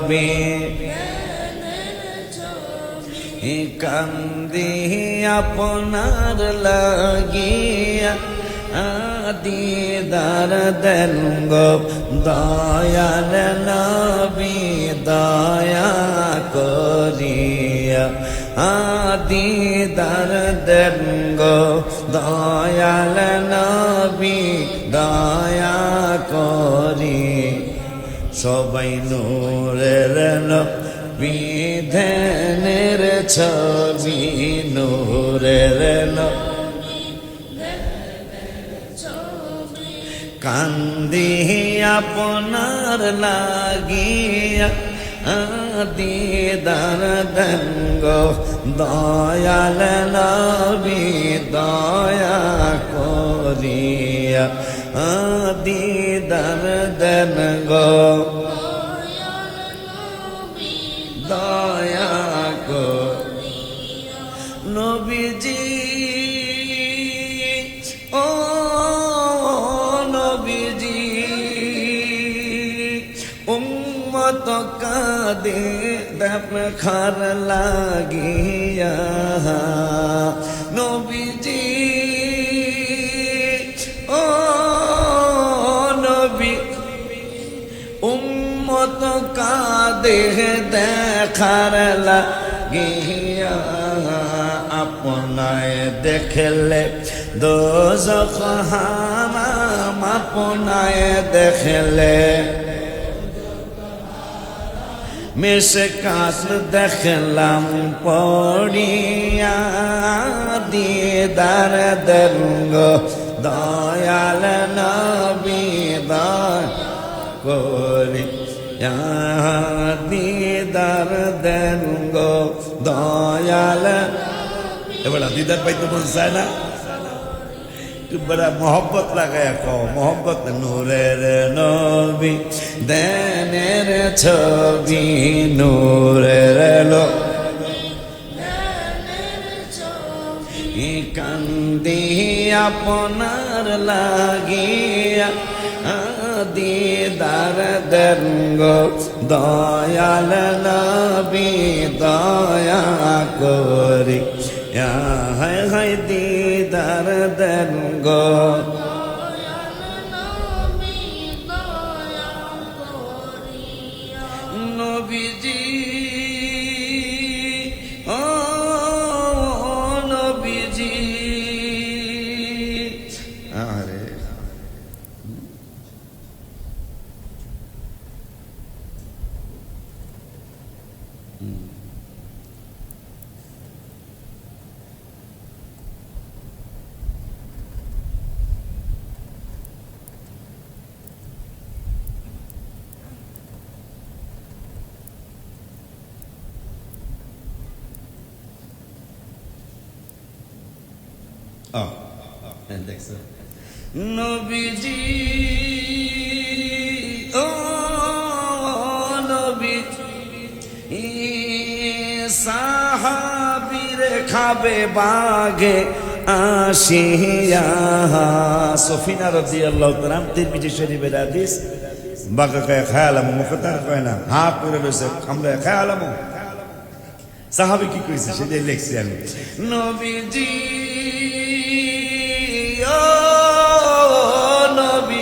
ছবি কান্দি আপনার লাগিয়া দিদার দেন গো দয়াল নবী দয়া করিয়া দিদার দেন গো দয়াল নবী দয়া করি সবাই নূরের নবী ধ্যানের ছবি নূরের কান্দি আপনার লাগিয়া দিদার দেন গো দয়াল নবী দয়া করিয়া দিদার দেন গো দয়া করিয়া নবীজি ও নবীজি উম্মত কাঁদে দেখার লাগিয়া নবীজি ও নবী উম্মত কাঁদে দেখার লাগিয়া আপনায় দেখলে দোজখ হারাম আপনায় দেখলে মিশকাত দেখলাম পড়িয়া দিদার দেন গো দয়াল নবী দয়া করিয়া দিদার দেন গো দয়াল এবার দিদার পাইতে মন চায় না বড়া মোহব্বত লাগায় কও মোহব্বত নূরের নবী দেনের ছবি নূরের কান্দি আপনার লাগিয়া দিদার দেন গো দয়াল নবী দয়া করি হায় হায় দিদার দেন গো নবীজি ও নবীজি আরে দেখছো নবীজি ও নবীজি সাহাবীরে খাবে বাগে আসিয়া সফিনা রাদিয়াল্লাহু তাআলা তিরমিজি শরীফের হাদিস বাগে খেয়ালাম মুখতার কয় না হাত করে রয়েছে আমরা খেয়ালাম সাহাবী কি কইছে সেটাই লিখছি আমি নবীজি নবী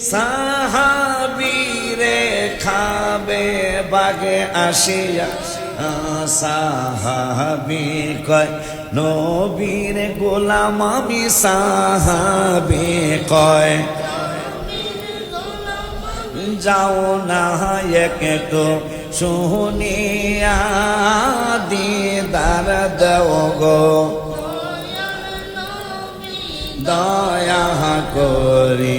সাহাবীরে খাবে বাগে আসিয়া সাহাবী কয় নবীর গোলাম আমি সাহাবী কয় যাও না একটু শুনিয়া দিদার দেও গো দয়া করি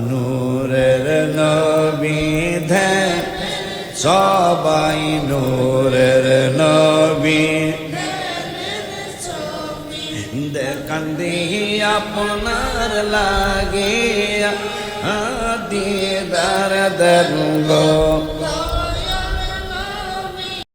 নূরের নবী ধ্যান সবাই নূরের নবী কান্দি আপনার লাগিয়া দিদার দেন গো